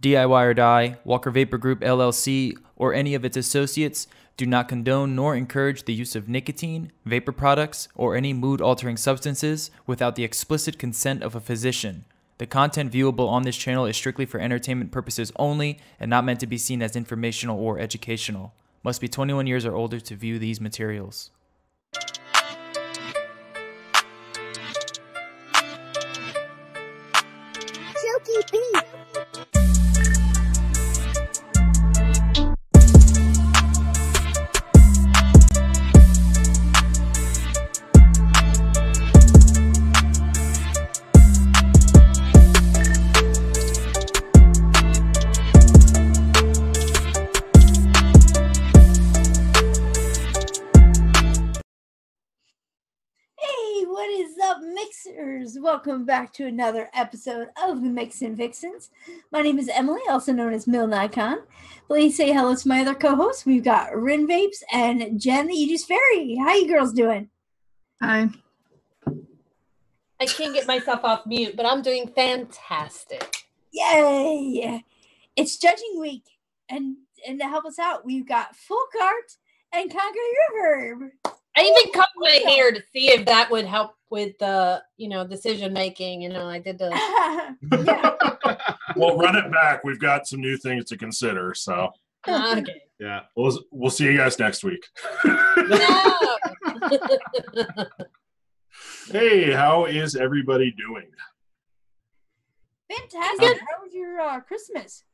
DIY or Die, Walker Vapor Group LLC, or any of its associates do not condone nor encourage the use of nicotine, vapor products, or any mood-altering substances without the explicit consent of a physician. The content viewable on this channel is strictly for entertainment purposes only and not meant to be seen as informational or educational. Must be 21 years or older to view these materials. Silky beef. Mixers, welcome back to another episode of the MIXINVIXENS. My name is Emily, also known as Mill Nikon. Please say hello to my other co-hosts. We've got Rin Vapes and Jen the Aegis Fairy. How you girls doing? Hi. I can't get myself off mute, but I'm doing fantastic. Yay! It's judging week, and to help us out, we've got Folkart and Conquer River. I even cut my hair to see if that would help with the, decision making. I did the. Well, run it back. We've got some new things to consider. So. Okay. Yeah, we'll see you guys next week. Hey, how is everybody doing? Fantastic. How was your Christmas?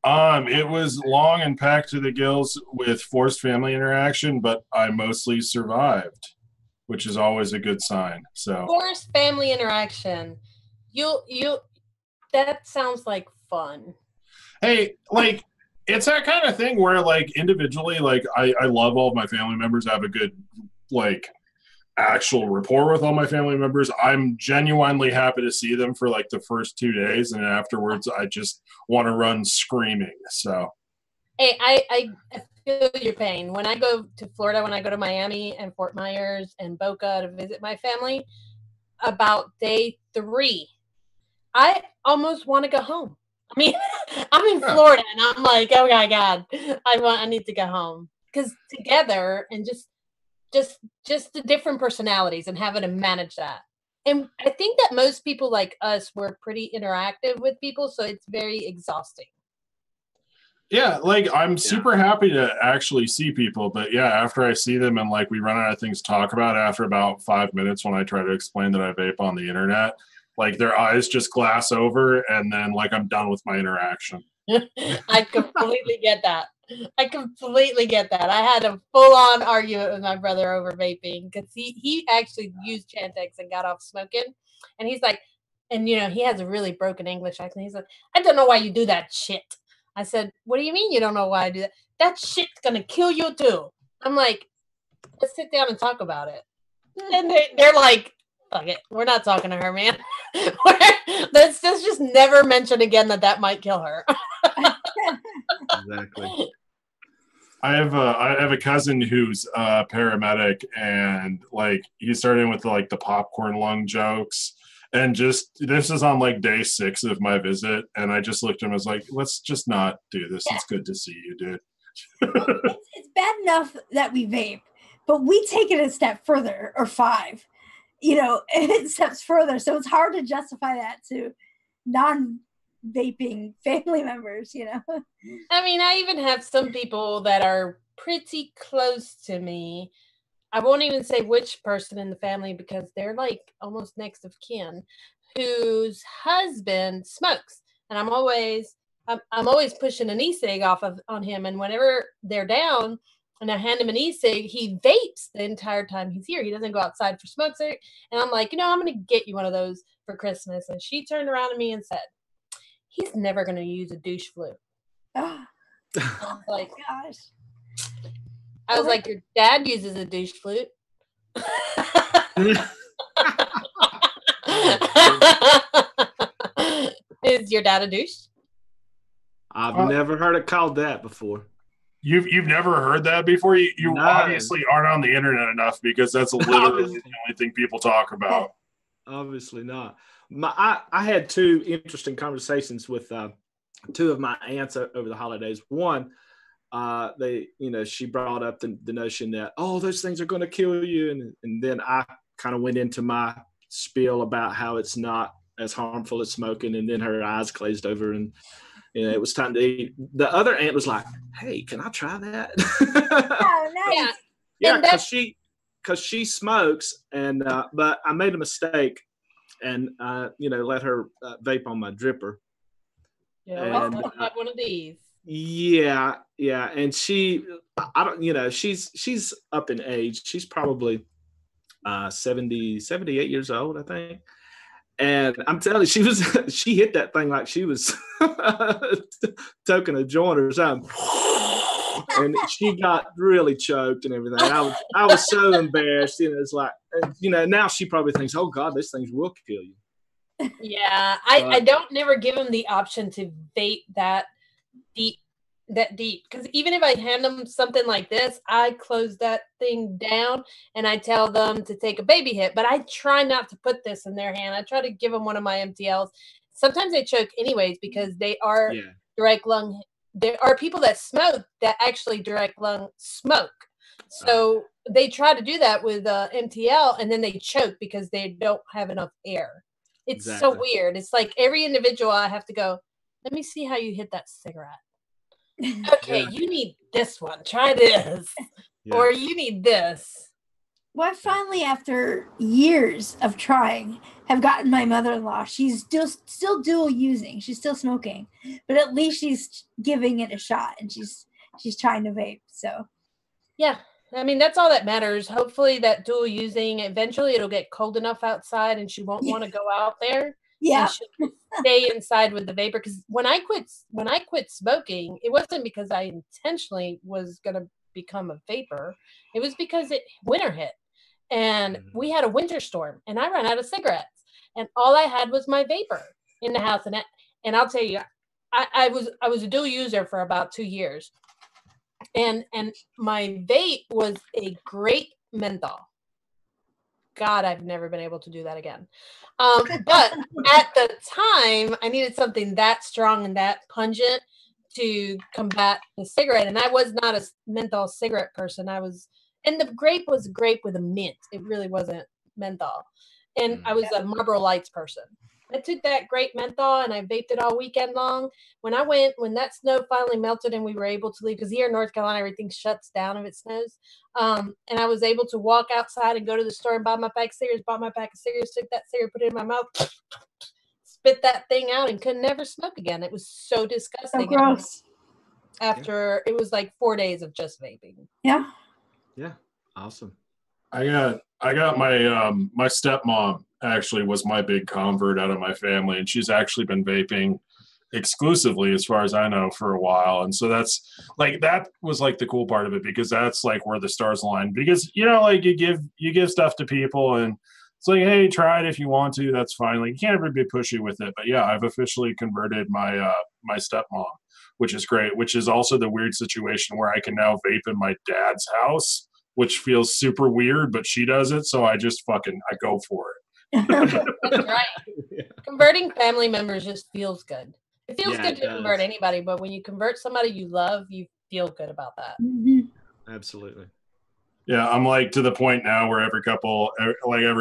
It was long and packed to the gills with forced family interaction, but I mostly survived, which is always a good sign. So forced family interaction. That sounds like fun. Hey, it's that kind of thing where individually, I love all of my family members. I have a good actual rapport with all my family members. I'm genuinely happy to see them for the first 2 days, and afterwards I just want to run screaming. So hey, I feel your pain. When I go to Florida, when I go to Miami and Fort Myers and Boca to visit my family, about day 3 I almost want to go home. I mean, I'm in Florida and I'm like, oh my God, I need to go home, because together and just the different personalities and having to manage that. And I think that most people like us were pretty interactive with people, so it's very exhausting. Yeah, I'm super happy to actually see people, but yeah, after I see them and we run out of things to talk about after about 5 minutes when I try to explain that I vape on the internet, their eyes just glass over, and then I'm done with my interaction. I completely get that. I had a full-on argument with my brother over vaping, because he actually used Chantix and got off smoking. And he's like, and he has a really broken English accent. He's like, I don't know why you do that shit. I said, what do you mean you don't know why I do that? That shit's gonna kill you too. I'm like, let's sit down and talk about it. And they're like, fuck it, we're not talking to her, man. Let's just never mention again that might kill her. Exactly. I have a cousin who's a paramedic, and he's starting with the popcorn lung jokes, and just this is on day 6 of my visit, and I just looked at him and was like, let's just not do this. It's good to see you, dude. It's bad enough that we vape, but we take it a step further, or 5, steps further. So it's hard to justify that to non-vaping family members, I mean, I even have some people that are pretty close to me. I won't even say which person in the family, because they're almost next of kin, whose husband smokes, and I'm always pushing an E-cig on him, and whenever they're down and I hand him an E-cig, he vapes the entire time he's here. He doesn't go outside for smokes, and I'm like, I'm going to get you one of those for Christmas. And she turned around to me and said, he's never going to use a douche flute. I was like, gosh. I was like, your dad uses a douche flute. Is your dad a douche? I've never heard it called that before. You've never heard that before? You No. Obviously aren't on the internet enough, because that's literally the only thing people talk about. Obviously not. I had 2 interesting conversations with two of my aunts over the holidays. One, she brought up the notion that, oh, those things are going to kill you. And then I kind of went into my spiel about how it's not as harmful as smoking. And then her eyes glazed over and it was time to eat. The other aunt was like, hey, can I try that? Oh, nice. Yeah, because she smokes, and but I made a mistake and let her vape on my dripper. Yeah, and I have one of these. Yeah, and she's up in age. She's probably 78 years old, I think. And I'm telling you, she hit that thing like she was toking a joint or something. And she got really choked and everything. I was so embarrassed. It's like, now she probably thinks, oh God, these things will kill you. Yeah, I don't never give them the option to vape that deep, because even if I hand them something like this, I close that thing down and I tell them to take a baby hit, but I try not to put this in their hand. I try to give them one of my MTLs. Sometimes they choke anyways because they are direct lung. There are people that smoke that actually direct lung smoke, so they try to do that with MTL and then they choke because they don't have enough air. It's so weird. It's like every individual I have to go, let me see how you hit that cigarette. Okay, you need this one. Try this. Or you need this. Well, I finally, after years of trying, have gotten my mother-in-law. She's still dual using. She's still smoking. But at least she's giving it a shot and she's trying to vape. So yeah. I mean, that's all that matters. Hopefully that dual using, eventually it'll get cold enough outside and she won't want to go out there. Yeah. She'll stay inside with the vapor. Because when I quit smoking, it wasn't because I intentionally was going to become a vapor. It was because winter hit and we had a winter storm and I ran out of cigarettes and all I had was my vapor in the house. And I'll tell you, I was a dual user for about 2 years. And my vape was a great menthol. God, I've never been able to do that again. But at the time, I needed something that strong and that pungent to combat the cigarette. And I was not a menthol cigarette person. And the grape was grape with a mint. It really wasn't menthol. And I was a Marlboro Lights person. I took that grape menthol and I vaped it all weekend long. When that snow finally melted and we were able to leave, because here in North Carolina, everything shuts down if it snows. And I was able to walk outside and go to the store and buy my pack of cigarettes, took that cigarette, put it in my mouth, spit that thing out and could never smoke again. It was so disgusting. So gross. After it was like 4 days of just vaping. Yeah. Yeah. Awesome. I got my stepmom actually was my big convert out of my family, and she's actually been vaping exclusively as far as I know for a while. And so that was like the cool part of it, because that's like where the stars align, because like you give stuff to people and it's like, hey, try it if you want to, that's fine. Like you can't ever be pushy with it. But yeah, I've officially converted my my stepmom, which is great, which is also the weird situation where I can now vape in my dad's house, which feels super weird, but she does it, so I go for it. That's right. Converting family members just feels good. It feels good to convert anybody, but when you convert somebody you love, you feel good about that. Mm-hmm. Absolutely. Yeah, I'm like to the point now where every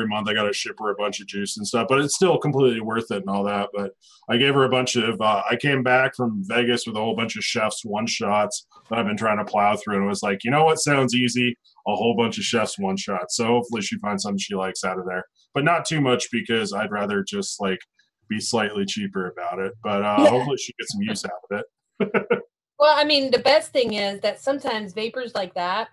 month I got to ship her a bunch of juice and stuff, but it's still completely worth it and all that. But I gave her a bunch of, I came back from Vegas with a whole bunch of Chef's one shots that I've been trying to plow through. And it was like, you know what sounds easy? A whole bunch of Chef's one shots. So hopefully she finds something she likes out of there, but not too much, because I'd rather just like be slightly cheaper about it. But hopefully she gets some use out of it. Well, I mean, the best thing is that sometimes vapors like that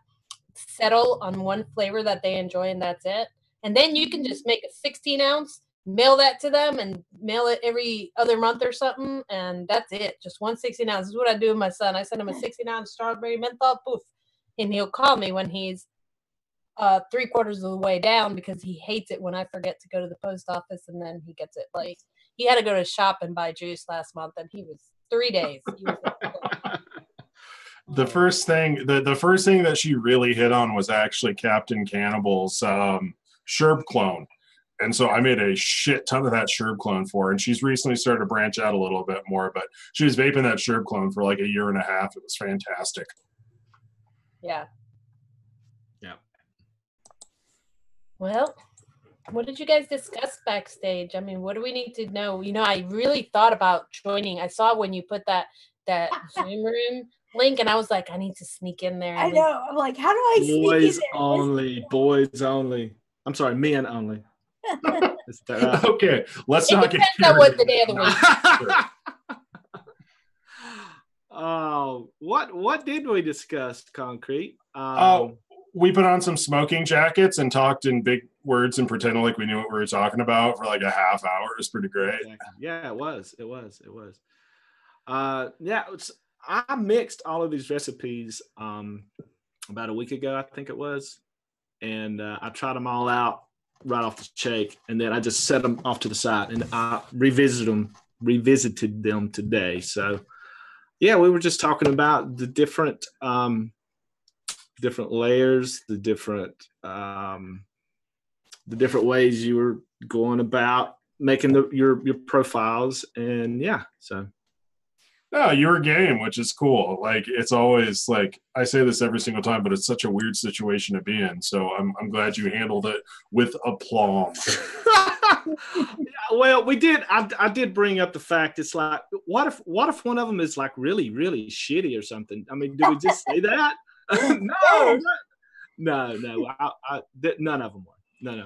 settle on one flavor that they enjoy and that's it. And then you can just make a 16 ounce, mail that to them and mail it every other month or something. And that's it. Just 1 16 ounce. This is what I do with my son. I send him a 16 ounce strawberry menthol, poof. And he'll call me when he's 3/4 of the way down, because he hates it when I forget to go to the post office and then he gets it late. He had to go to shop and buy juice last month and he was 3 days. He was The first thing that she really hit on was actually Captain Cannibal's Sherb clone. And so I made a shit ton of that Sherb clone for her. And she's recently started to branch out a little bit more, but she was vaping that Sherb clone for like a year and a half. It was fantastic. Yeah. Yeah. Well, what did you guys discuss backstage? I mean, what do we need to know? You know, I really thought about joining. I saw when you put that Zoom room link, and I was like, I need to sneak in there. I know. I'm like, how do I sneak Boys in there? only. Boys only. I'm sorry, men only. Is that right? Okay, let's It not get depends on what the day of the week. Oh, what did we discuss, Concrete? We put on some smoking jackets and talked in big words and pretended like we knew what we were talking about for like a half hour. It was pretty great. Yeah, it was. Yeah, I mixed all of these recipes about a week ago, I think it was, and I tried them all out right off the shake, and then I just set them off to the side, and I revisited them today. So, yeah, we were just talking about the different layers, the different ways you were going about making your profiles, and yeah, so. No, your game, which is cool. Like, it's always like, I say this every single time, but it's such a weird situation to be in. So I'm glad you handled it with aplomb. Well, we did. I did bring up the fact it's like, what if one of them is like really, really shitty or something? I mean, do we just say that? No. None of them were.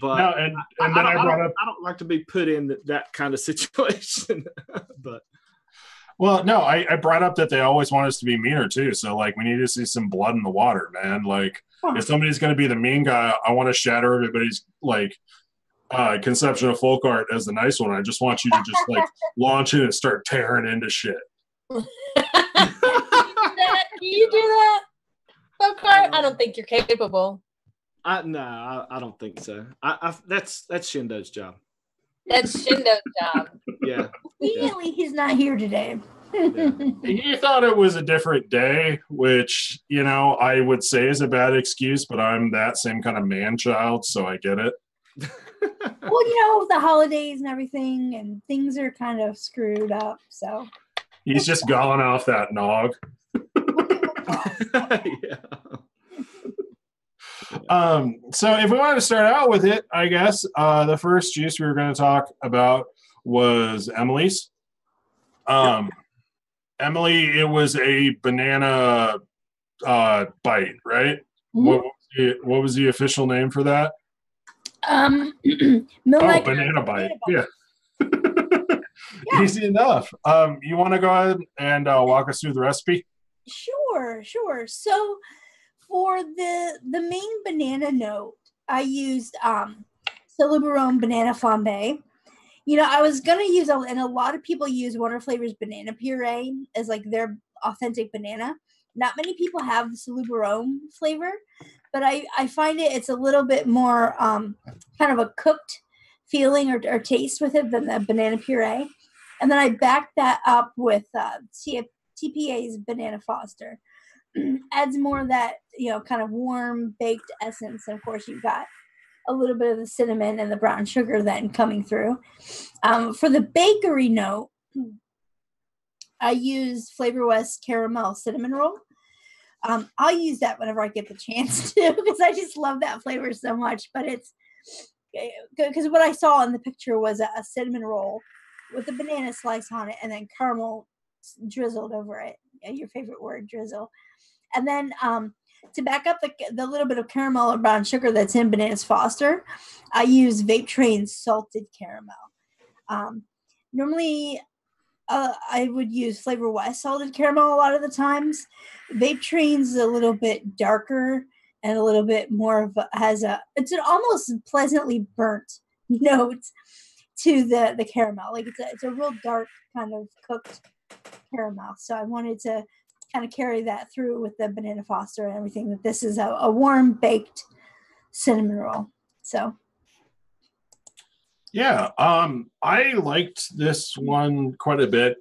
But no, and then I brought up. I don't like to be put in that kind of situation, but. Well, no, I brought up that they always want us to be meaner too. So like, we need to see some blood in the water, man. Like, if somebody's going to be the mean guy, I want to shatter everybody's like conception of Folkart as the nice one. I just want you to just like launch in and start tearing into shit. Can you do that, Folkart? I don't think you're capable. No, I don't think so. That's Shyndo's job. That's Shyndo's job. Yeah. Conveniently, he's not here today. Yeah. He thought it was a different day, which, you know, I would say is a bad excuse, but I'm that same kind of man child, so I get it. Well, you know, the holidays and everything, and things are kind of screwed up, so. He's just gone off that nog. Yeah. So if we want to start out with it, I guess the first juice we were going to talk about was Emily's. Emily, it was a banana bite, right? Mm-hmm. What was the official name for that? Banana bite. Yeah. Easy enough. You want to go ahead and walk us through the recipe? Sure. So for the main banana note, I used Silibarone banana flambe. You know, I was gonna use, and a lot of people use Wonder Flavors banana puree as like their authentic banana. Not many people have the Silibarone flavor, but I find it's a little bit more kind of a cooked feeling or taste with it than the banana puree. And then I backed that up with TPA's Banana Foster. Adds more of that, you know, kind of warm baked essence. And of course, you've got a little bit of the cinnamon and the brown sugar then coming through. For the bakery note, I used Flavor West caramel cinnamon roll. I'll use that whenever I get the chance to, because I just love that flavor so much. But it's because what I saw in the picture was a cinnamon roll with a banana slice on it and then caramel drizzled over it. Your favorite word, drizzle. And then to back up the little bit of caramel or brown sugar that's in Bananas Foster, I use Vape Train's salted caramel. Normally, I would use Flavor West salted caramel a lot of the times. Vape Train's a little bit darker and a little bit more of it's an almost pleasantly burnt note to the caramel. Like it's a real dark kind of cooked caramel. So I wanted to kind of carry that through with the Banana Foster and everything, that this is a warm baked cinnamon roll. So yeah, I liked this one quite a bit.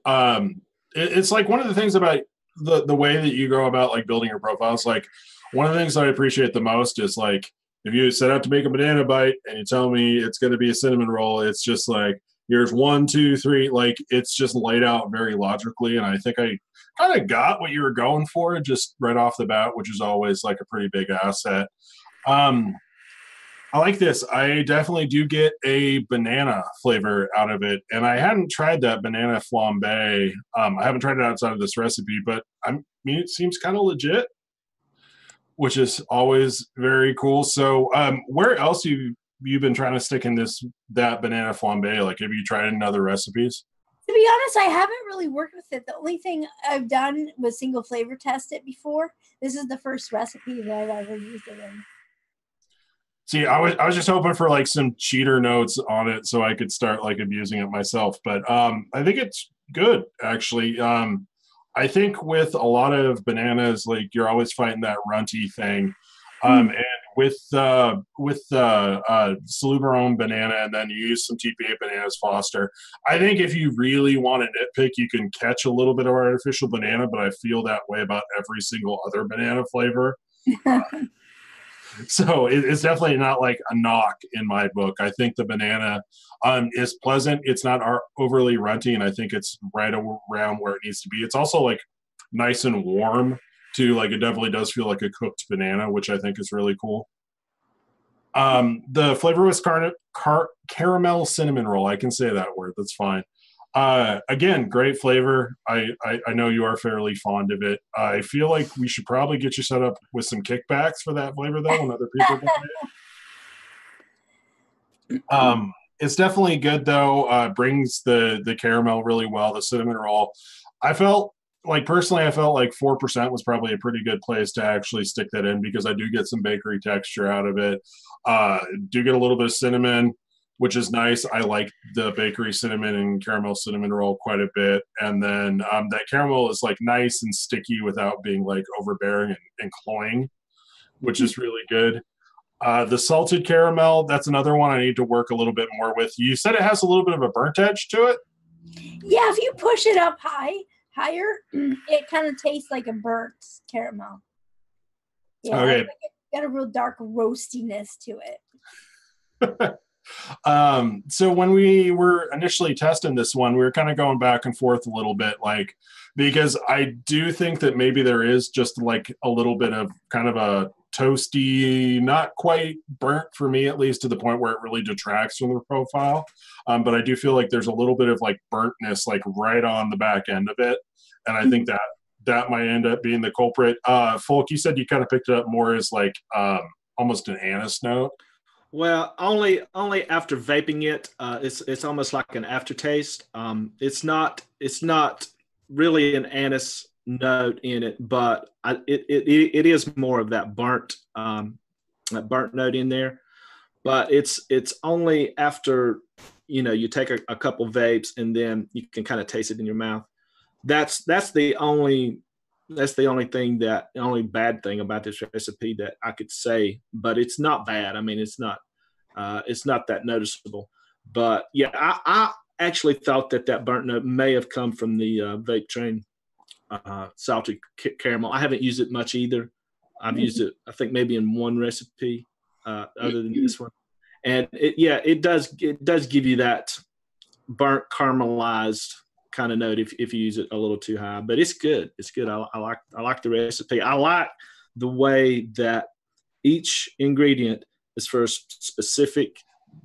It's like one of the things about the way that you go about like building your profiles. Like one of the things that I appreciate the most is like if you set out to make a banana bite and you tell me it's going to be a cinnamon roll, it's just like, here's 1, 2, 3. Like, it's just laid out very logically. And I think I kind of got what you were going for just right off the bat, which is always like a pretty big asset. I like this. I definitely do get a banana flavor out of it. And I hadn't tried that banana flambe. I haven't tried it outside of this recipe, but I mean, it seems kind of legit, which is always very cool. So where else have you been trying to stick in that banana flambe? Like, have you tried it in other recipes? To be honest, I haven't really worked with it. The only thing I've done was single flavor test it before. This is the first recipe that I've ever used it in. See, I was just hoping for like some cheater notes on it so I could start like abusing it myself. But I think it's good, actually. I think with a lot of bananas, like, you're always fighting that runty thing. And with Salubarone banana, and then you use some TPA bananas Foster, I think if you really want to nitpick, you can catch a little bit of artificial banana, but I feel that way about every single other banana flavor. So it's definitely not like a knock in my book. I think the banana is pleasant. It's not overly runty, and I think it's right around where it needs to be. It's also like nice and warm too. Like, it definitely does feel like a cooked banana, which I think is really cool. The flavorless caramel cinnamon roll. I can say that word. That's fine. Again, great flavor. I know you are fairly fond of it. I feel like we should probably get you set up with some kickbacks for that flavor, though, when other people buy it. It's definitely good, though. Brings the caramel really well. The cinnamon roll, I felt like 4% was probably a pretty good place to actually stick that in, because I do get some bakery texture out of it. Do get a little bit of cinnamon, which is nice. I like the bakery cinnamon and caramel cinnamon roll quite a bit. And then that caramel is like nice and sticky without being like overbearing and cloying, which is really good. The salted caramel, that's another one I need to work a little bit more with. You said it has a little bit of a burnt edge to it? Yeah, if you push it up higher, it kind of tastes like a burnt caramel. Yeah, okay. Like it's got a real dark roastiness to it. So when we were initially testing this one, we were kind of going back and forth a little bit, like, because I do think that maybe there is just like a little bit of kind of a toasty, not quite burnt for me, at least to the point where it really detracts from the profile. But I do feel like there's a little bit of like burntness, like right on the back end of it. And I think that might end up being the culprit. Folk, you said you kind of picked it up more as like almost an anise note. Well, only after vaping it, it's almost like an aftertaste. It's not really an anise note in it, but it is more of that burnt note in there. But it's only after you take a couple vapes and then you can kind of taste it in your mouth. That's the only bad thing about this recipe that I could say, but it's not bad. I mean, it's not that noticeable. But yeah, I actually thought that burnt note may have come from the Vape Train salted caramel. I haven't used it much either. I've used it, I think, maybe in one recipe other than this one. And it does give you that burnt caramelized kind of note if you use it a little too high. But it's good. It's good. I like the recipe. I like the way that each ingredient is for a specific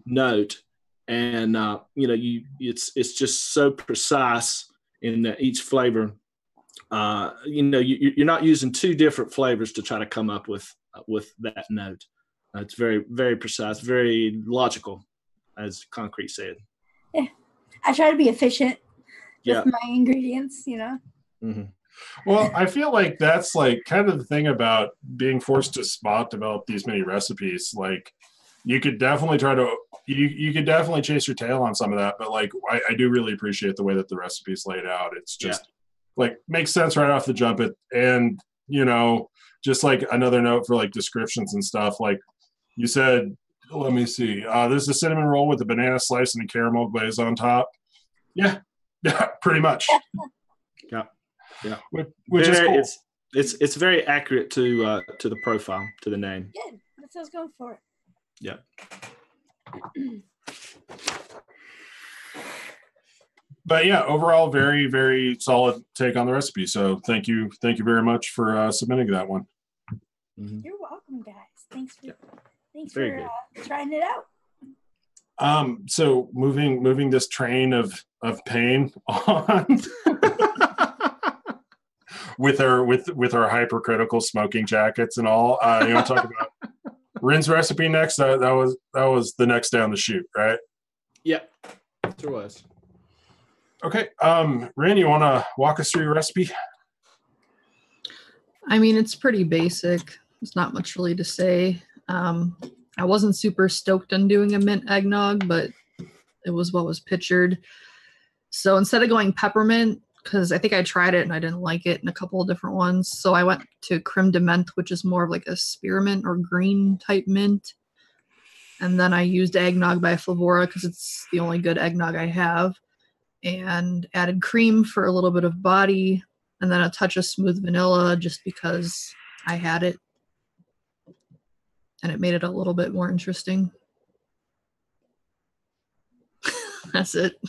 note, and it's just so precise in that each flavor. You're not using two different flavors to try to come up with that note. It's very, very precise, very logical, as Concrete said. Yeah, I try to be efficient with my ingredients. Mm-hmm. Well, I feel like that's like kind of the thing about being forced to spot develop these many recipes. Like, you could definitely you could definitely chase your tail on some of that, but like I do really appreciate the way that the recipe's laid out. It's just like makes sense right off the jump. And just like another note for like descriptions and stuff. Like you said, let me see. There's a cinnamon roll with a banana slice and a caramel glaze on top. Yeah, pretty much. Yeah. Which is cool. It's very accurate to the profile, to the name. Good. That's what I was going for. Yeah. But yeah, overall, very, very solid take on the recipe. So thank you very much for submitting that one. You're welcome, guys. Thanks for trying it out. So moving this train of pain on with our hypercritical smoking jackets and all. You want to talk about Rin's recipe next? That was the next down the chute, right? Yeah, sure was. Okay, Rin, you want to walk us through your recipe? I mean, it's pretty basic. There's not much really to say. I wasn't super stoked on doing a mint eggnog, but it was what was pictured. So instead of going peppermint, because I think I tried it and I didn't like it in a couple of different ones, so I went to creme de menthe, which is more of like a spearmint or green type mint. And then I used eggnog by Flavora because it's the only good eggnog I have, and added cream for a little bit of body, and then a touch of smooth vanilla just because I had it. And it made it a little bit more interesting. That's it.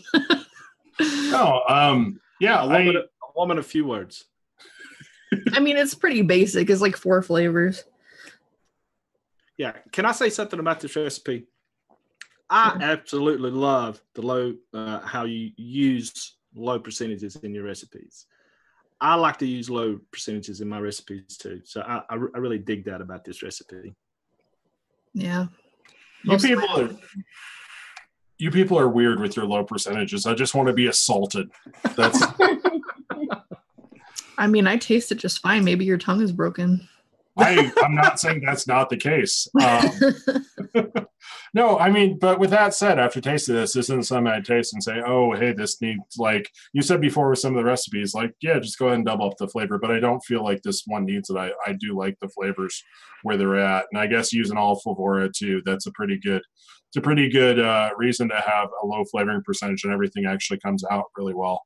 Yeah, a woman, a few words. I mean, it's pretty basic. It's like 4 flavors. Yeah. Can I say something about this recipe? I absolutely love the low, how you use low percentages in your recipes. I like to use low percentages in my recipes too. So I really dig that about this recipe. Yeah. You people are weird with your low percentages. I just want to be assaulted. That's. I mean, I taste it just fine. Maybe your tongue is broken. I'm not saying that's not the case. No, I mean, but with that said, after tasting this isn't something I taste and say, oh, hey, this needs, like you said before with some of the recipes, like, yeah, just go ahead and double up the flavor. But I don't feel like this one needs it. I do like the flavors where they're at. And I guess using all Flavora too, that's a pretty good reason to have a low flavoring percentage, and everything actually comes out really well.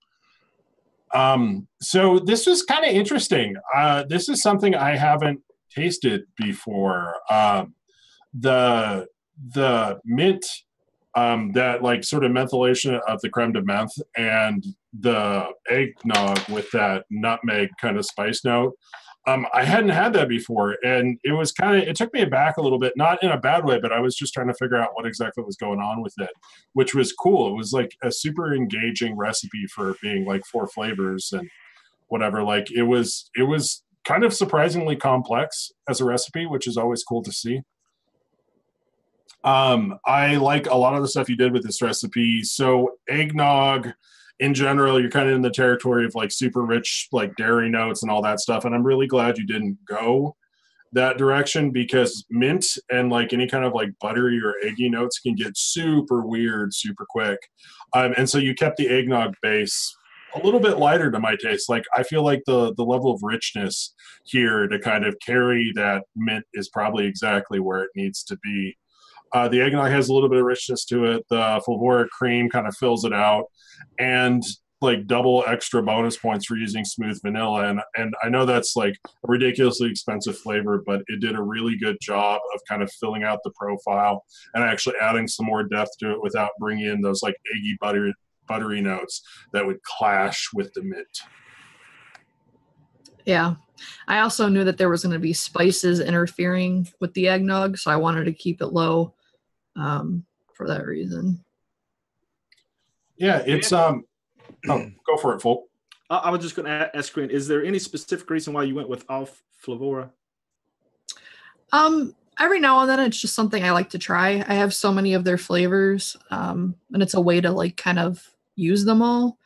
So this was kind of interesting. This is something I haven't tasted before. The mint, that like sort of methylation of the creme de menthe and the eggnog with that nutmeg kind of spice note. I hadn't had that before, and it took me aback a little bit, not in a bad way, but I was just trying to figure out what exactly was going on with it, which was cool. It was like a super engaging recipe for being like 4 flavors and whatever. Like it was kind of surprisingly complex as a recipe, which is always cool to see. I like a lot of the stuff you did with this recipe. So eggnog, in general, you're kind of in the territory of like super rich, like dairy notes and all that stuff. And I'm really glad you didn't go that direction, because mint and like any kind of like buttery or eggy notes can get super weird super quick. And so you kept the eggnog base a little bit lighter to my taste. Like I feel like the level of richness here to kind of carry that mint is probably exactly where it needs to be. The eggnog has a little bit of richness to it. The Flavora cream kind of fills it out, and like double extra bonus points for using smooth vanilla. And I know that's like a ridiculously expensive flavor, but it did a really good job of kind of filling out the profile and actually adding some more depth to it without bringing in those like eggy buttery notes that would clash with the mint. Yeah. I also knew that there was going to be spices interfering with the eggnog, so I wanted to keep it low for that reason. Yeah, it's go for it, Folk. I was just going to ask Green, is there any specific reason why you went with off Flavora? Every now and then it's just something I like to try. I have so many of their flavors, and it's a way to like kind of use them all.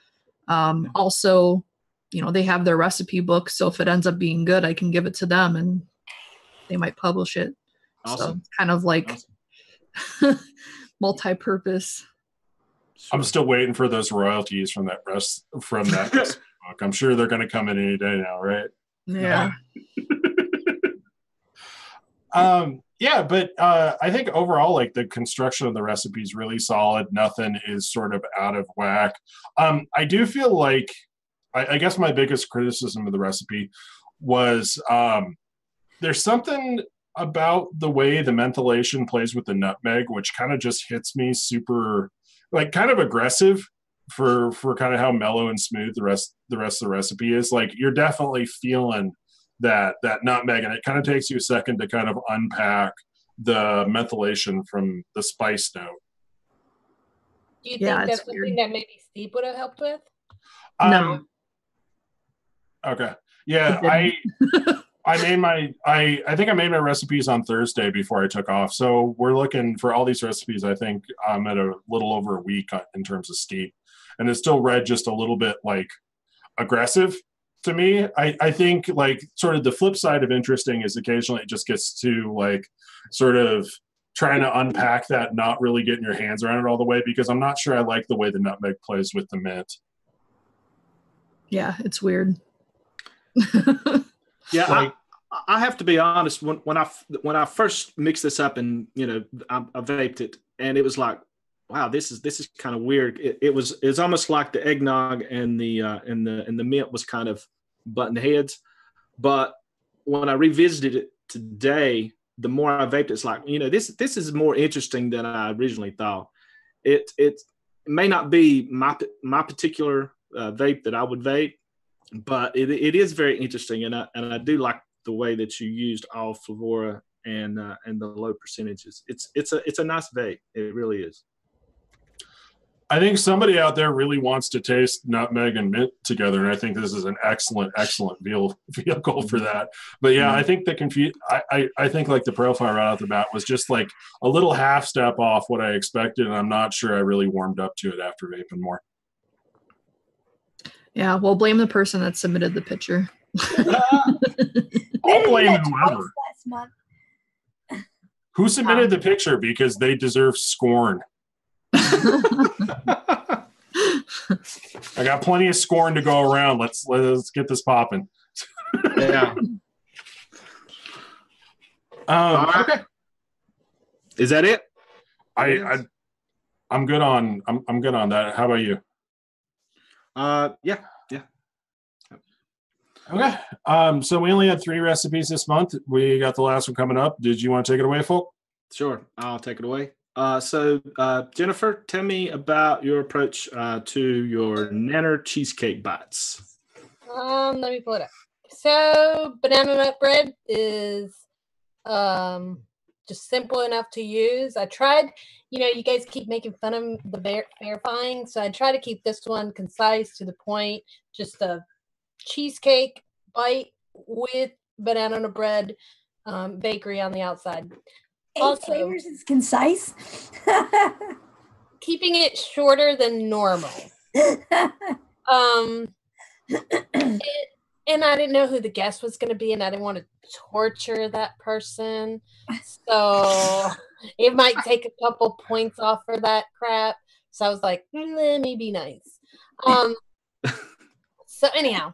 Also, you know, they have their recipe book, so if it ends up being good, I can give it to them and they might publish it. Awesome. So kind of like multi-purpose. Sure. I'm still waiting for those royalties from that recipe book. I'm sure they're going to come in any day now, right? Yeah. Yeah, but I think overall, like the construction of the recipe is really solid. Nothing is sort of out of whack. I do feel like, I guess my biggest criticism of the recipe was there's something about the way the mentholation plays with the nutmeg, which kind of just hits me super, like kind of aggressive for kind of how mellow and smooth the rest of the recipe is. Like you're definitely feeling that nutmeg, and it kind of takes you a second to kind of unpack the mentholation from the spice note. Do you think that's something that maybe Steve would have helped with? No. Okay. Yeah, I think I made my recipes on Thursday before I took off. So we're looking for all these recipes. I think I'm at a little over a week in terms of steep, and it's still read just a little bit like aggressive to me. I think like sort of the flip side of interesting is occasionally it just gets to like sort of trying to unpack that, not really getting your hands around it all the way, because I'm not sure I like the way the nutmeg plays with the mint. Yeah, it's weird. Yeah, like, I have to be honest. When I first mixed this up, and I vaped it, and it was like, wow, this is kind of weird. It's almost like the eggnog and the mint was kind of button heads. But when I revisited it today, the more I vaped, it's like, this is more interesting than I originally thought. It may not be my particular vape that I would vape, but it is very interesting, and I do like the way that you used all Flavora and the low percentages. It's a nice vape. It really is. I think somebody out there really wants to taste nutmeg and mint together, and I think this is an excellent vehicle for that. But yeah, I think I think like the profile right out the bat was just like a little half step off what I expected, and I'm not sure I really warmed up to it after vaping more. Yeah, well, blame the person that submitted the picture. I'll blame whoever. Who submitted the picture, because they deserve scorn. I got plenty of scorn to go around. Let's get this popping. Yeah. Okay. Is that it? I'm good on that. How about you? Yeah. Okay. So we only had 3 recipes this month. We got the last one coming up. Did you want to take it away, Folk? Sure, I'll take it away. So Jennifer, tell me about your approach to your Nanner cheesecake bites. Let me pull it up. So banana nut bread is just simple enough to use. I tried, you guys keep making fun of the verifying, so I try to keep this one concise, to the point, just a cheesecake bite with banana nut bread, bakery on the outside. 8 flavors is concise. Keeping it shorter than normal. And I didn't know who the guest was going to be, and I didn't want to torture that person. So it might take a couple points off for that crap. So I was like, let me be nice. So anyhow,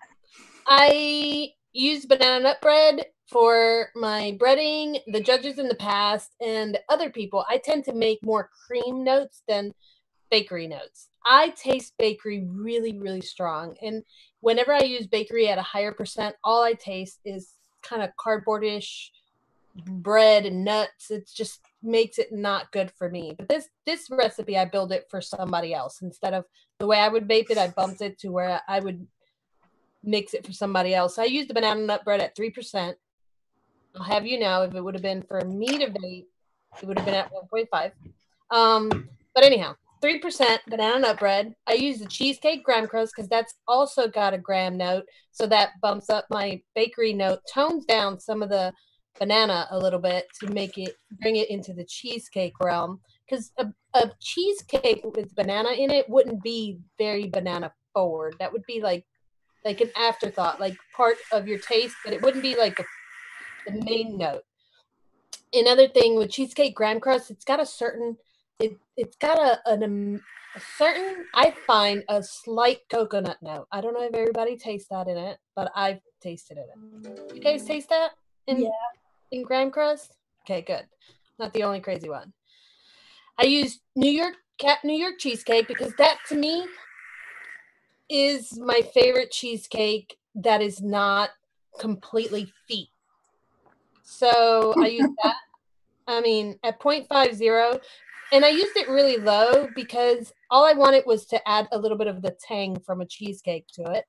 I used banana nut bread for my breading. The judges in the past and other people, I tend to make more cream notes than bakery notes. I taste bakery really, really strong. And whenever I use bakery at a higher percent, all I taste is kind of cardboardish bread and nuts. It just makes it not good for me. But this recipe, I build it for somebody else. Instead of the way I would vape it, I bumped it to where I would mix it for somebody else. So I used the banana nut bread at 3%. I'll have you know, if it would have been for me to vape, it would have been at 1.5. But anyhow, 3% banana nut bread. I use the cheesecake graham crust because that's also got a graham note. So that bumps up my bakery note, tones down some of the banana a little bit to bring it into the cheesecake realm. Because a cheesecake with banana in it wouldn't be very banana forward. That would be like an afterthought, like part of your taste, but it wouldn't be like the main note. Another thing with cheesecake graham crust, it's got a certain, it's got a certain, I find, a slight coconut note. I don't know if everybody tastes that in it, but I've tasted it. You guys taste that in graham crust? Okay, good. Not the only crazy one. I use New York cheesecake because that, to me, is my favorite cheesecake that is not completely feet. So I use that. I mean, at 0.50, and I used it really low because all I wanted was to add a little bit of the tang from a cheesecake to it.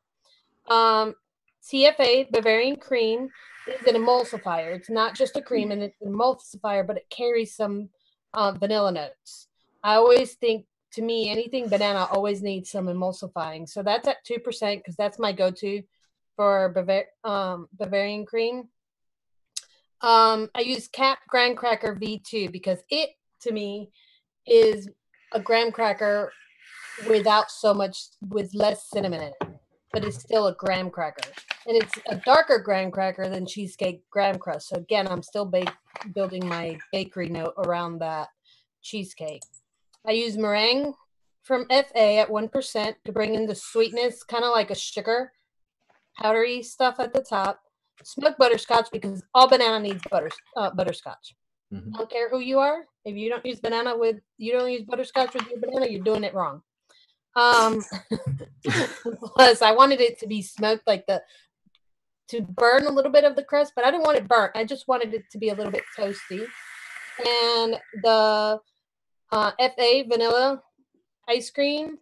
TFA, Bavarian cream, is an emulsifier. It's not just a cream and it's an emulsifier, but it carries some vanilla notes. I always think, to me, anything banana always needs some emulsifying. So that's at 2% because that's my go-to for Bavarian cream. I use Cap Graham Cracker V2 because it, to me, is a graham cracker with less cinnamon in it, but it's still a graham cracker. And it's a darker graham cracker than cheesecake graham crust. So again, I'm still building my bakery note around that cheesecake. I use meringue from FA at 1% to bring in the sweetness, kind of like a sugar, powdery stuff at the top. Smoked butterscotch because all banana needs butterscotch. I don't care who you are. If you don't use butterscotch with your banana, you're doing it wrong. Plus, I wanted it to be smoked to burn a little bit of the crust, but I didn't want it burnt. I just wanted it to be a little bit toasty. And the FA vanilla ice cream,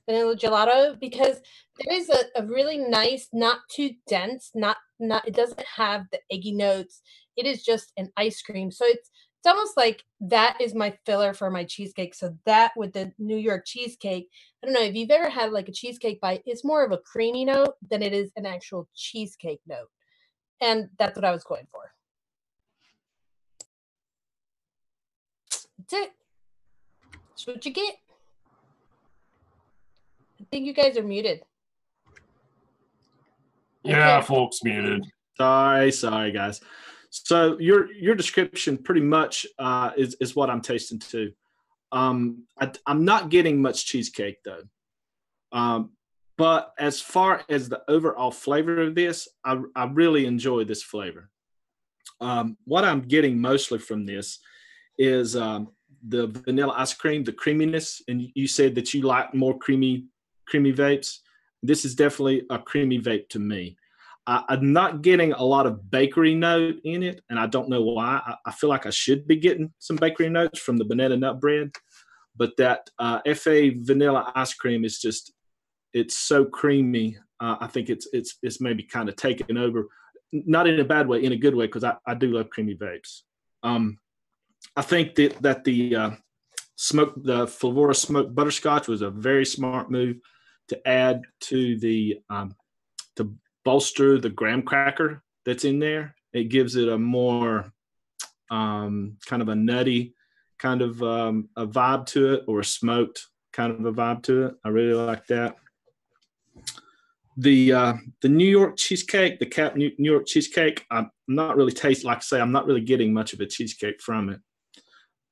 vanilla gelato, because there is a really nice, not too dense, it doesn't have the eggy notes. It is just an ice cream. So it's almost like that is my filler for my cheesecake. So that with the New York cheesecake, I don't know if you've ever had like a cheesecake bite, it's more of a creamy note than it is an actual cheesecake note. And that's what I was going for. That's it. That's what you get. I think you guys are muted. Yeah, Okay. folks muted. Sorry, guys. So your description pretty much is what I'm tasting too. I'm not getting much cheesecake though. But as far as the overall flavor of this, I really enjoy this flavor. What I'm getting mostly from this is the vanilla ice cream, the creaminess, and you said that you like more creamy vapes. This is definitely a creamy vape to me. I'm not getting a lot of bakery note in it, and I don't know why. I feel like I should be getting some bakery notes from the banana nut bread, but that FA vanilla ice cream is just, it's so creamy. I think it's maybe kind of taken over, not in a bad way, in a good way, because I do love creamy vapes. I think that the Flavora smoked butterscotch was a very smart move to add to to bolster the graham cracker that's in there. It gives it a more kind of a nutty kind of a vibe to it, or a smoked kind of a vibe to it. I really like that. The New York cheesecake, the Cap New York cheesecake, I'm not really I'm not really getting much of a cheesecake from it.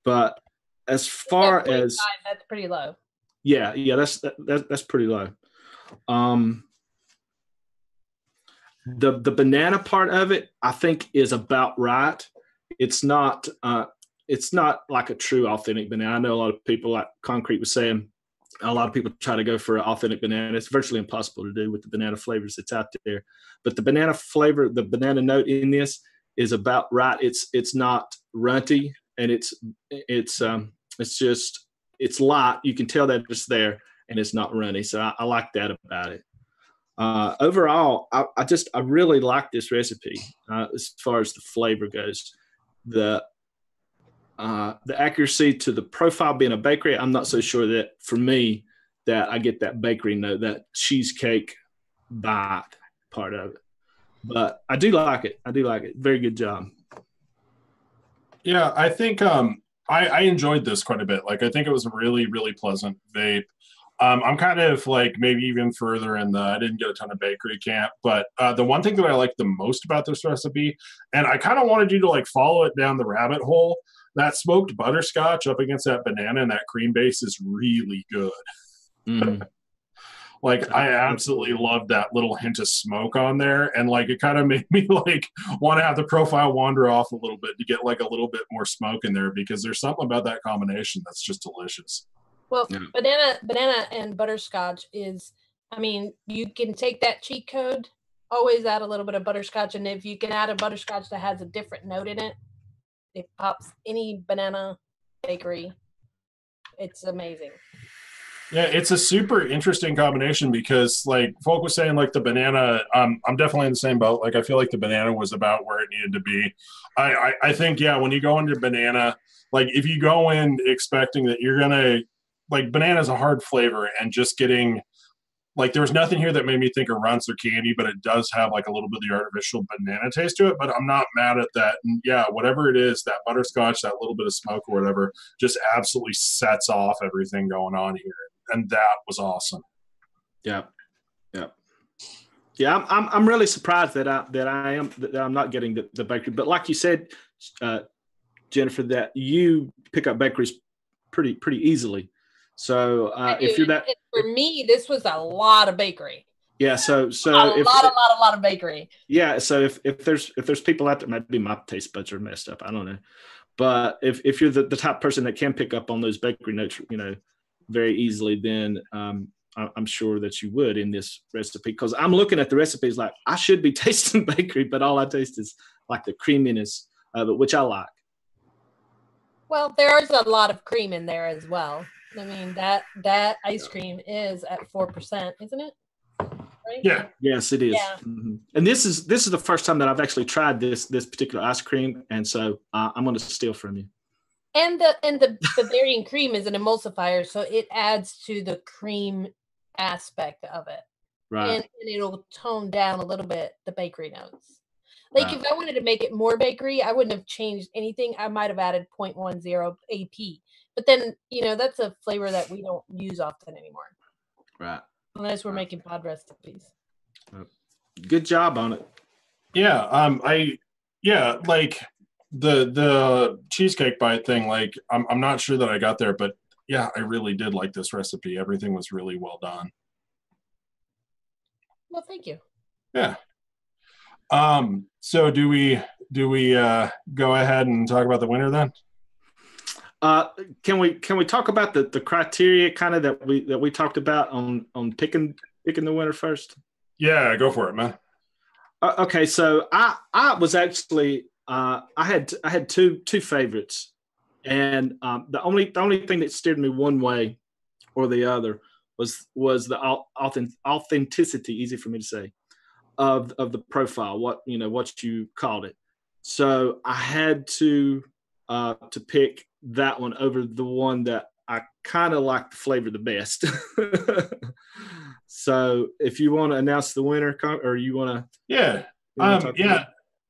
But as far as that's pretty low. Yeah, that's pretty low. The banana part of it, I think, is about right. It's not like a true authentic banana. I know a lot of people, like Concrete was saying, a lot of people try to go for an authentic banana. It's virtually impossible to do with the banana flavors that's out there. But the banana flavor, the banana note in this is about right. It's not runty, and it's light. You can tell that it's there, and it's not runny. So I like that about it. Overall, I really like this recipe as far as the flavor goes. The accuracy to the profile being a bakery, I'm not so sure that for me that I get that bakery note, that cheesecake bite part of it. But I do like it. Very good job. Yeah, I think I enjoyed this quite a bit. Like, I think it was a really, really pleasant vape. I'm kind of like maybe even further in I didn't get a ton of bakery camp, but the one thing that I like the most about this recipe, and I kind of wanted you to like follow it down the rabbit hole, that smoked butterscotch up against that banana and that cream base is really good. Mm. Like, I absolutely loved that little hint of smoke on there, and like it kind of made me like want to have the profile wander off a little bit to get like a little bit more smoke in there, because there's something about that combination that's just delicious. Well, banana and butterscotch is, I mean, you can take that cheat code always add a little bit of butterscotch. And if you can add a butterscotch that has a different note in it, it pops any banana bakery. It's amazing. Yeah, it's a super interesting combination because, like, Folk was saying, like, the banana, I'm definitely in the same boat. Like, I feel like the banana was about where it needed to be. I think, yeah, when you go into banana, like, if you go in expecting that you're going to, like, banana's a hard flavor, and just getting, like, there was nothing here that made me think of runts or candy, but it does have, like, a little bit of the artificial banana taste to it, but I'm not mad at that. And, yeah, whatever it is, that butterscotch, that little bit of smoke or whatever, just absolutely sets off everything going on here. And that was awesome. Yeah. I'm really surprised that I'm not getting the bakery. But like you said, Jennifer, that you pick up bakeries pretty easily. So if you're that, for me, this was a lot of bakery. Yeah. So a lot of bakery. Yeah. So if there's people out there, maybe my taste buds are messed up. I don't know. But if you're the type of person that can pick up on those bakery notes, very easily, then I'm sure that you would in this recipe, because I'm looking at the recipes like I should be tasting bakery, but all I taste is like the creaminess of it, which I like. Well, there's a lot of cream in there as well. I mean, that ice cream is at 4%, isn't it? Right? Yeah. Yes, it is. Yeah. Mm-hmm. And this is the first time that I've actually tried this particular ice cream, and so I'm going to steal from you. And the Bavarian cream is an emulsifier, so it adds to the cream aspect of it. Right. And it'll tone down a little bit the bakery notes. Like Right. if I wanted to make it more bakery, I wouldn't have changed anything. I might have added 0.10 AP. But then, that's a flavor that we don't use often anymore. Right. Unless we're making pod recipes. Good job on it. Yeah. Like the cheesecake bite thing, like I'm not sure that I got there, but yeah, I really did like this recipe. Everything was really well done. Well, thank you. Yeah. So do we go ahead and talk about the winner then? Can we talk about the criteria kind of that we talked about on picking the winner first? Yeah, go for it, man. Okay, so I was actually I had two favorites, and the only thing that steered me one way or the other was the authenticity, easy for me to say, of the profile, what you called it. So I had to pick that one over the one that I kind of like the flavor the best. So if you want to announce the winner, or you want to, yeah.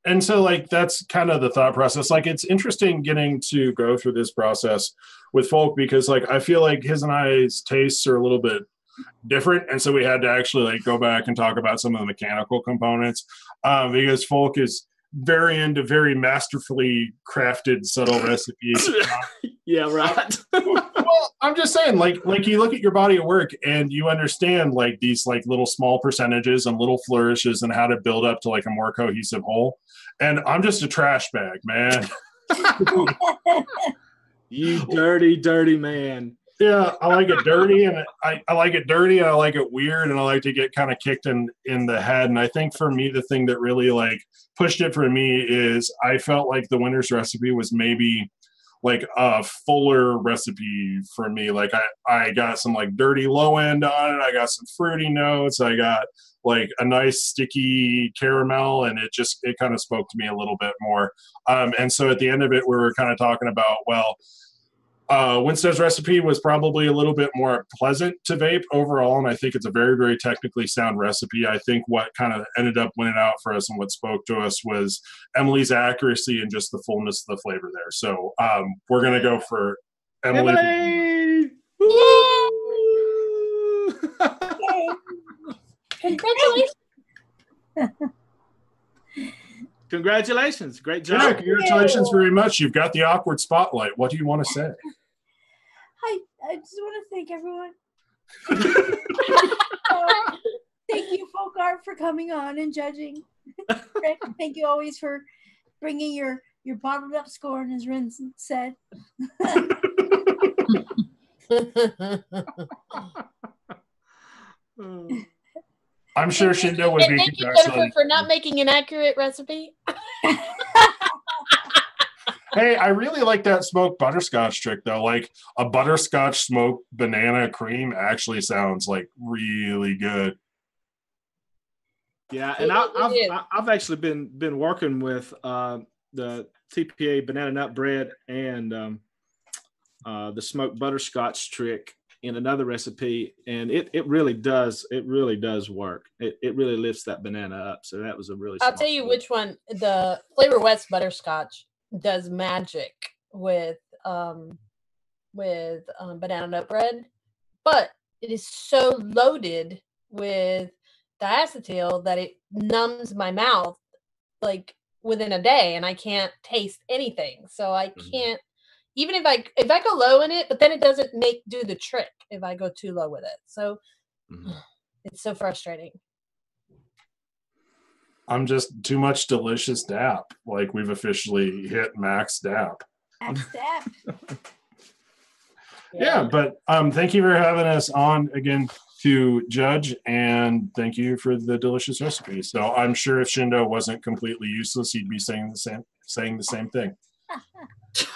And so, like, that's kind of the thought process. Like, it's interesting getting to go through this process with Folk, because, like, I feel like his and I's tastes are a little bit different. And so we had to actually, like, go back and talk about some of the mechanical components, because Folk is very into very masterfully crafted, subtle recipes. Yeah, right. Well, I'm just saying, like you look at your body of work and you understand, like, these, like, little small percentages and little flourishes and how to build up to, like, a more cohesive whole. And I'm just a trash bag, man. You dirty man. Yeah, I like it dirty, and I like it dirty, and I like it weird, and I like to get kind of kicked in the head. And I think for me, the thing that really, like, pushed it for me is I felt like the winner's recipe was maybe like a fuller recipe for me. Like I got some, like, dirty low end on it. I got some fruity notes. I got, like, a nice sticky caramel, and it kind of spoke to me a little bit more. And so at the end of it, we were kind of talking about, well, Winstead's recipe was probably a little bit more pleasant to vape overall, and I think it's a very, very technically sound recipe. I think what kind of ended up winning out for us and what spoke to us was Emily's accuracy and just the fullness of the flavor there. So we're going to go for Emily. Congratulations. Congratulations. Great job. Yeah, congratulations very much. You've got the awkward spotlight. What do you want to say? I just want to thank everyone. Thank you, Folkart, for coming on and judging. Thank you always for bringing your bottled up scorn, as Rin said. I'm sure Shyndo would And be thank you, congratulated. Jennifer, for not making an accurate recipe. Hey, I really like that smoked butterscotch trick though. Like a butterscotch smoked banana cream actually sounds like really good. Yeah, and I've actually been working with the TPA banana nut bread and the smoked butterscotch trick in another recipe, and it really does work. It really lifts that banana up. So that was a really. I'll tell you which one. The Flavor West butterscotch does magic with banana nut bread, but it is so loaded with diacetyl that it numbs my mouth like within a day, and I can't taste anything. So I can't, even if I go low in it, but then it doesn't do the trick if I go too low with it. So it's so frustrating. I'm just too much delicious DAP. Like we've officially hit max DAP. Max DAP. Yeah, but thank you for having us on again to judge, and thank you for the delicious recipe. So I'm sure if Shyndo wasn't completely useless, he'd be saying the same thing.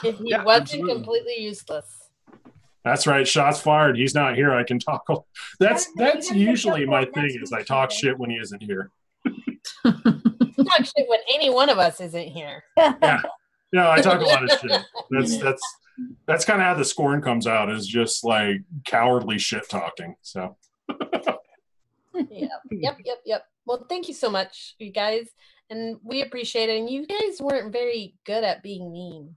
If he wasn't completely useless. That's right. Shots fired. He's not here. I can talk. That's usually my thing is I talk shit when he isn't here. Talk shit when any one of us isn't here. Yeah. No, I talk a lot of shit. That's kind of how the scorn comes out, is just like cowardly shit talking. So Yep. Well, thank you so much, you guys. And we appreciate it. And you guys weren't very good at being mean.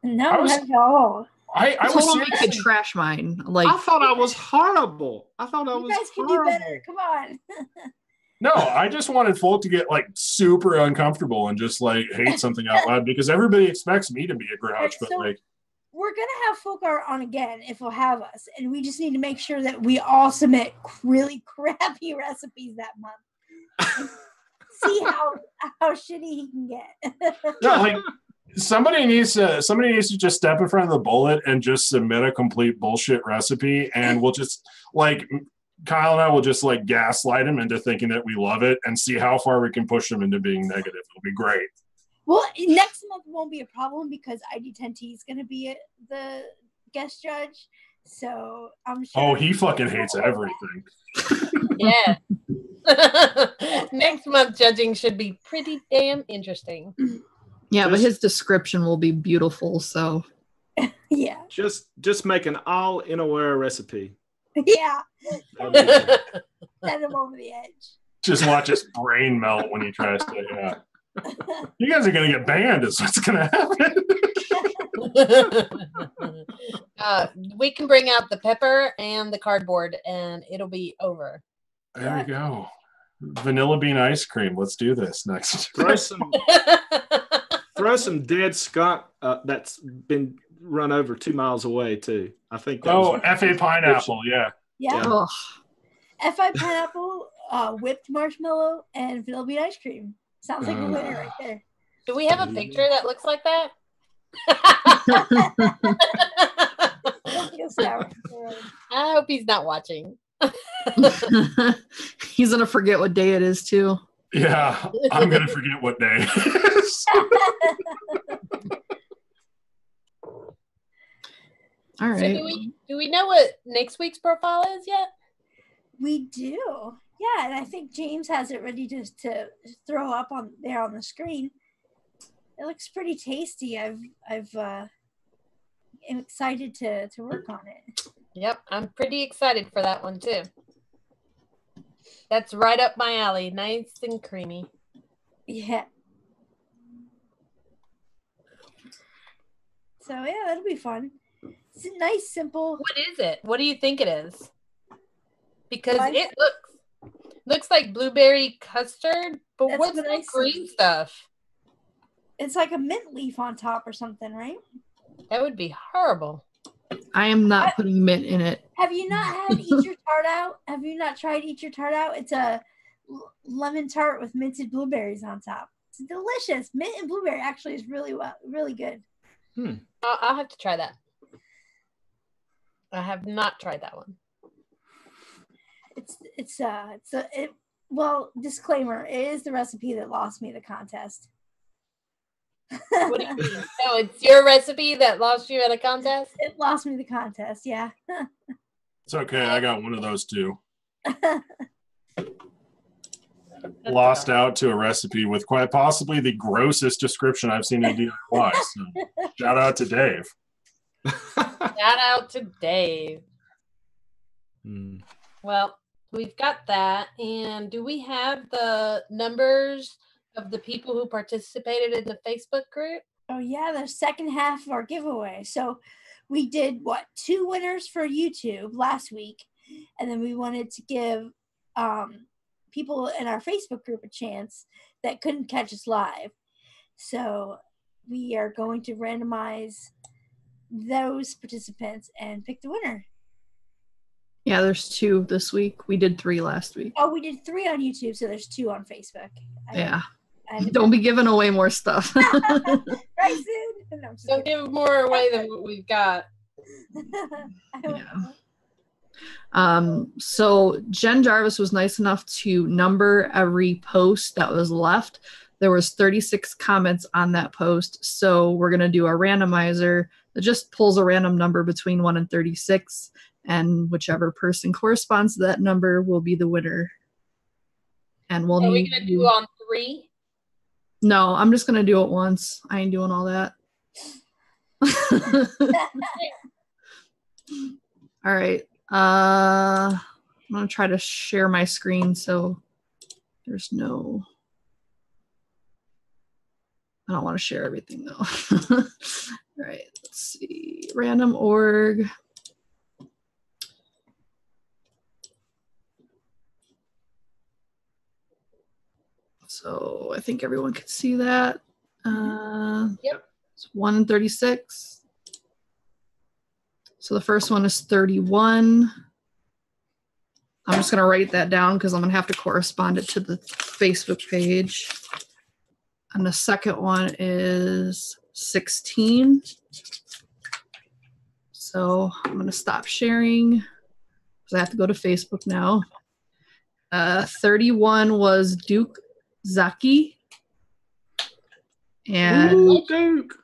No, not at all. I was told him he could trash mine. Like I thought I was horrible. I thought I was. You guys can do better. Come on. No, I just wanted Folk to get like super uncomfortable and just like hate something out loud, because everybody expects me to be a grouch, but so like we're gonna have Folkart on again if he'll have us, and we just need to make sure that we all submit really crappy recipes that month. See how shitty he can get. no, like somebody needs to just step in front of the bullet and just submit a complete bullshit recipe, and we'll just like Kyle and I will just like gaslight him into thinking that we love it and see how far we can push him into being negative. It'll be great. Well, next month won't be a problem because ID10T is going to be the guest judge. So I'm sure. Oh, he fucking hates everything. Yeah. Next month judging should be pretty damn interesting. Yeah, but his description will be beautiful. So yeah. Just make an all inaware recipe. Yeah. Send him over the edge. Just watch his brain melt when he tries to. Yeah. You guys are gonna get banned. Is what's gonna happen. We can bring out the pepper and the cardboard, and it'll be over. There we go. Vanilla bean ice cream. Let's do this next. Throw some dead skunk that's been run over 2 miles away too. I think. FA pineapple. Yeah. Yeah. FI pineapple, whipped marshmallow, and vanilla bean ice cream. Sounds like a winner right there. Do we have a picture that looks like that? I hope he's not watching. He's gonna forget what day it is too. Yeah, I'm gonna forget what day it is. All right. So do we know what next week's profile is yet? We do. Yeah, and I think James has it ready to throw up on there on the screen. It looks pretty tasty. I'm excited to work on it. Yep, I'm pretty excited for that one too. That's right up my alley, nice and creamy. Yeah. So yeah, that'll be fun. It's a nice, simple. What is it? What do you think it is? Because it looks like blueberry custard, but That's what's the green stuff? It's like a mint leaf on top or something, right? That would be horrible. I am not putting mint in it. Have you not had Eat Your Tart Out? Have you not tried Eat Your Tart Out? It's a lemon tart with minted blueberries on top. It's delicious. Mint and blueberry actually is really good. I'll have to try that. I have not tried that one. Well, disclaimer, it is the recipe that lost me the contest. What do you mean? No, it's your recipe that lost you at a contest? It lost me the contest, yeah. It's okay. I got one of those too. Lost out to a recipe with quite possibly the grossest description I've seen in DIY. So shout out to Dave. Shout out to Dave. Mm. Well, we've got that. And do we have the numbers of the people who participated in the Facebook group? Oh, yeah, the second half of our giveaway. So we did, 2 winners for YouTube last week. And then we wanted to give people in our Facebook group a chance that couldn't catch us live. So we are going to randomize those participants and pick the winner. Yeah, there's 2 this week. We did 3 last week. Oh, we did 3 on YouTube, so there's 2 on Facebook. Yeah. Don't be giving away more stuff. Right, Sid? No, Don't give more away than what we've got. Yeah. So Jen Jarvis was nice enough to number every post that was left. There was 36 comments on that post. So we're going to do a randomizer that just pulls a random number between 1 and 36. And whichever person corresponds to that number will be the winner. And we'll Are we going to do on 3? No, I'm just going to do it once. I ain't doing all that. All right. I'm going to try to share my screen so there's no... I don't want to share everything though. All right, let's see. Random org. So I think everyone can see that. Yep. It's 1 and 36. So the first one is 31. I'm just going to write that down because I'm going to have to correspond it to the Facebook page. And the second one is 16. So I'm going to stop sharing because I have to go to Facebook now. 31 was Duke Zaki. And Ooh, Duke.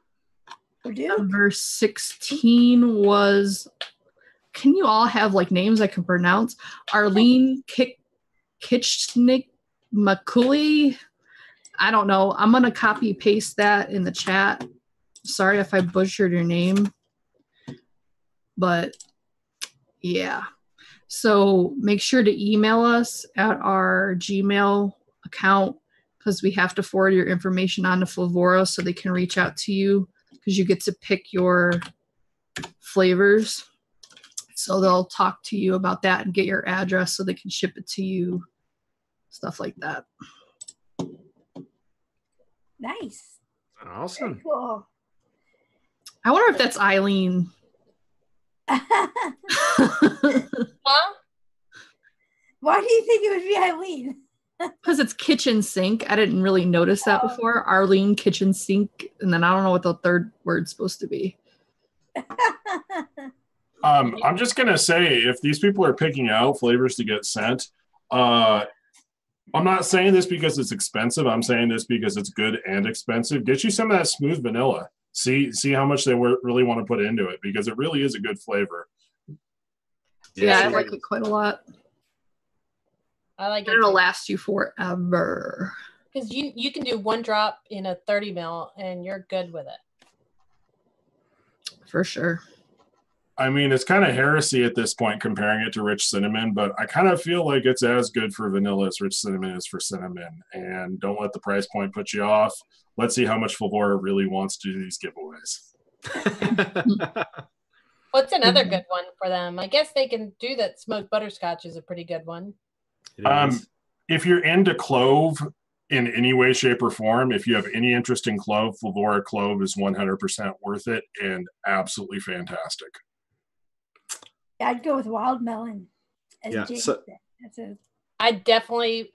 Number 16 was, can you all have like names I can pronounce? Arlene Kitchnick McCooley. I don't know. I'm going to copy paste that in the chat. Sorry if I butchered your name. But yeah. So make sure to email us at our Gmail account because we have to forward your information on to Flavora so they can reach out to you because you get to pick your flavors. So they'll talk to you about that and get your address so they can ship it to you. Stuff like that. Nice. Awesome. Very cool. I wonder if that's Eileen. Huh? Why do you think it would be Eileen? Because it's kitchen sink. I didn't really notice that before. Arlene kitchen sink. And then I don't know what the third word's supposed to be. I'm just going to say, if these people are picking out flavors to get sent, I'm not saying this because it's expensive. I'm saying this because it's good and expensive. Get you some of that smooth vanilla. See how much they really want to put into it because it really is a good flavor. Yeah, I like it quite a lot. I like it. It'll last you forever. Because you can do 1 drop in a 30 ml and you're good with it. For sure. I mean, it's kind of heresy at this point comparing it to rich cinnamon, but I kind of feel like it's as good for vanilla as rich cinnamon is for cinnamon. And don't let the price point put you off. Let's see how much Flavora really wants to do these giveaways. What's another good one for them? I guess they can do that. Smoked butterscotch is a pretty good one. If you're into clove in any way, shape, or form, if you have any interest in clove, Flavora clove is 100% worth it and absolutely fantastic. I'd go with wild melon. Yeah, James so- said. That's a I definitely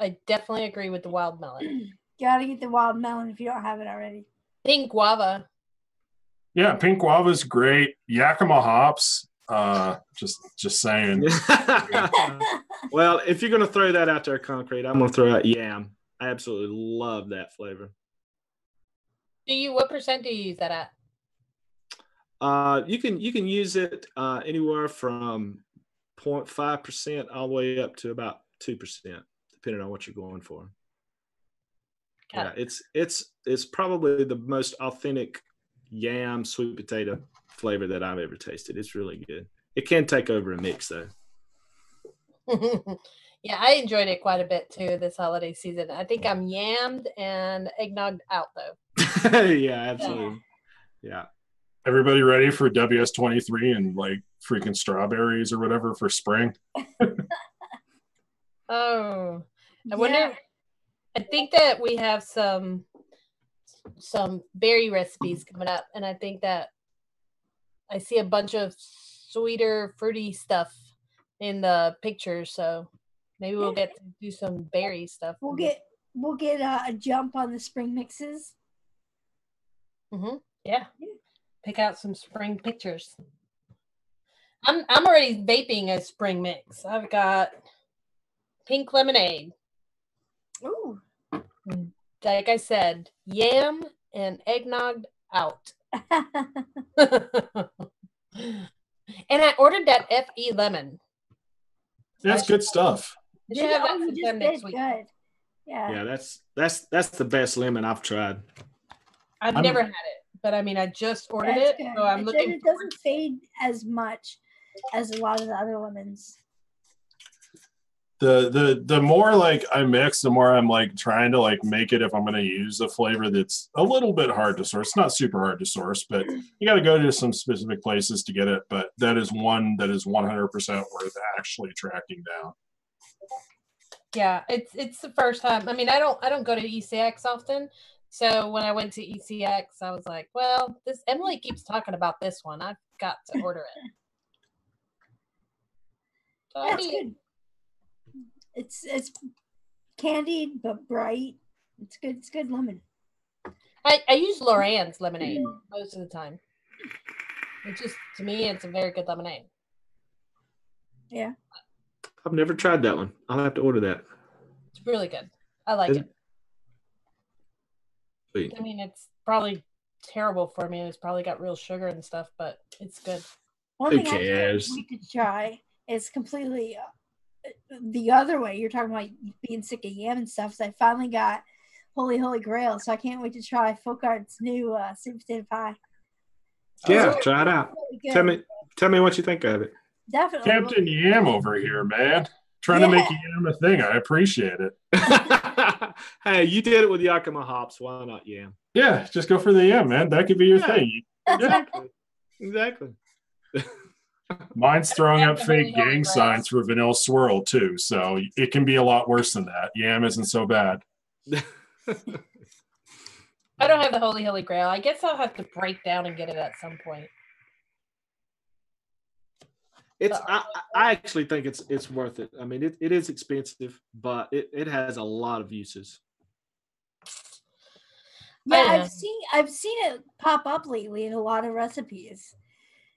agree with the wild melon. gotta get the wild melon if you don't have it already. Pink guava. Yeah, pink guava is great. Yakima hops, just saying. Well, if you're going to throw that out there, concrete, I'm going to throw out yam. I absolutely love that flavor. What percent do you use that at? You can use it anywhere from 0.5% all the way up to about 2%, depending on what you're going for. Yeah, it's probably the most authentic yam sweet potato flavor that I've ever tasted. It's really good. It can take over a mix though. Yeah, I enjoyed it quite a bit too this holiday season. I think I'm yammed and eggnogged out though. Yeah, absolutely. Yeah. Everybody ready for WS23 and like freaking strawberries or whatever for spring? Oh, I wonder. I think that we have some berry recipes coming up, and I think that I see a bunch of sweeter, fruity stuff in the pictures. So maybe we'll get to do some berry stuff. We'll get a jump on the spring mixes. Yeah. Pick out some spring pictures. I'm already vaping a spring mix. I've got pink lemonade. Ooh. Like I said, yam and eggnog out. And I ordered that FE lemon. That's good stuff. I should have that sometime next week. Good. Yeah, that's the best lemon I've tried. I've never had it, but I mean, I just ordered it, so I'm looking. It doesn't fade as much as a lot of the other lemons. The more like I mix, the more I'm like trying to like make it if I'm going to use a flavor that's a little bit hard to source. It's not super hard to source, but you got to go to some specific places to get it. But that is one that is 100% worth actually tracking down. Yeah, it's the first time. I mean, I don't go to E-cig often. So when I went to E-cig, I was like, well, this Emily keeps talking about this one. I've got to order it. So That's good. It's candied but bright. It's good. It's good lemon. I use Loran's lemonade most of the time. It just, to me, it's a very good lemonade. Yeah. I've never tried that one. I'll have to order that. It's really good. I like it. Sweet. I mean, it's probably terrible for me. It's probably got real sugar and stuff, but it's good. One Who thing cares? we could try is completely the other way. You're talking about being sick of yam and stuff. So I finally got Holy Grail, so I can't wait to try Folkart's new sweet potato pie. Yeah, try it out. Really Tell me what you think of it. Definitely. Captain Yam over here, man. Trying to make yam a thing. I appreciate it. Hey, you did it with Yakima hops. Why not yam? Yeah, just go for the yam, man. That could be your thing. Exactly. Mine's throwing up fake gang signs for Vanilla Swirl, too. So it can be a lot worse than that. Yam isn't so bad. I don't have the Holy Grail. I guess I'll have to break down and get it at some point. I actually think it's worth it. I mean, it is expensive, but it has a lot of uses. Yeah, I've seen it pop up lately in a lot of recipes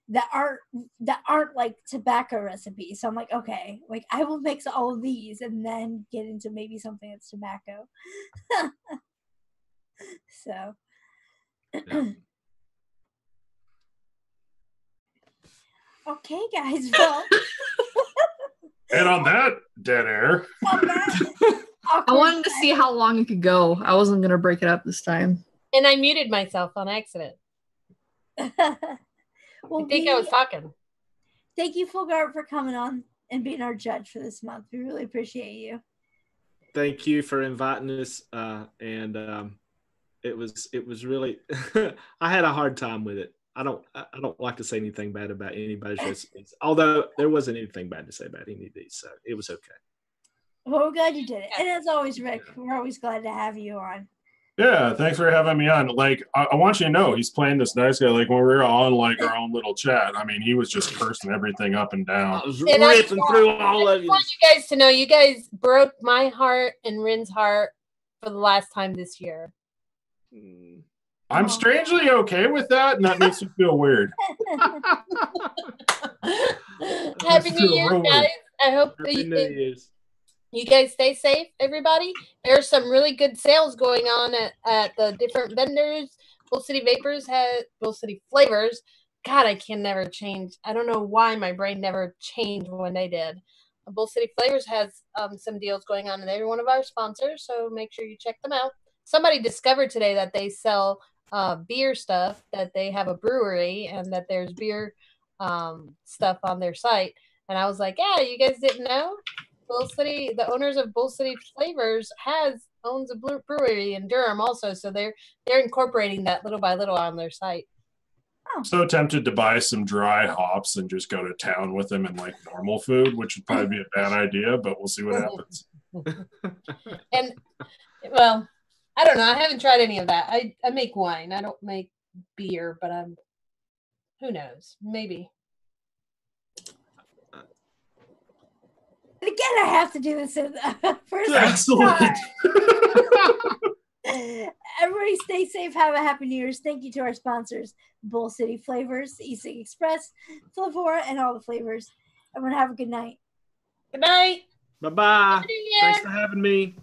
that aren't like tobacco recipes. So I'm like, okay, like I will mix all of these and then get into maybe something that's tobacco. So Yeah. okay, guys. Well, And on that dead air. I wanted to see how long it could go. I wasn't going to break it up this time. And I muted myself on accident. Well, I think I was talking. Thank you, Folkart, for coming on and being our judge for this month. We really appreciate you. Thank you for inviting us, and it was really. I had a hard time with it. I don't like to say anything bad about anybody's recipes, although there wasn't anything bad to say about any of these, so it was okay. Well, we're glad you did it. And as always, Rick, we're always glad to have you on. Yeah, thanks for having me on. Like, I want you to know, he's playing this nice guy. Like, when we were on, like, our own little chat, I mean, he was just cursing everything up and down. I was ripping through all of you. I want you guys to know, you guys broke my heart and Rin's heart for the last time this year. I'm strangely okay with that, and that makes me feel weird. Happy New Year, guys. I hope Happy New Year's. you guys stay safe, everybody. There's some really good sales going on at the different vendors. Bull City Vapors has Bull City Flavors. God, I can never change. I don't know why my brain never changed when they did. Bull City Flavors has some deals going on, and they're one of our sponsors, so make sure you check them out. Somebody discovered today that they sell beer stuff, that they have a brewery, and that there's beer stuff on their site. And I was like, yeah, you guys didn't know? Bull City, the owners of Bull City Flavors owns a brewery in Durham also, so they're incorporating that little by little on their site. I'm so tempted to buy some dry hops and just go to town with them and like normal food, which would probably be a bad idea, but we'll see what happens. And well, I don't know. I haven't tried any of that. I make wine. I don't make beer, but who knows? Maybe. And again, I have to do this first. Excellent. Everybody stay safe. Have a happy New Year's. Thank you to our sponsors, Bull City Flavors, E-cig Express, Flavora, and all the flavors. Everyone have a good night. Good night. Bye-bye. Thanks for having me.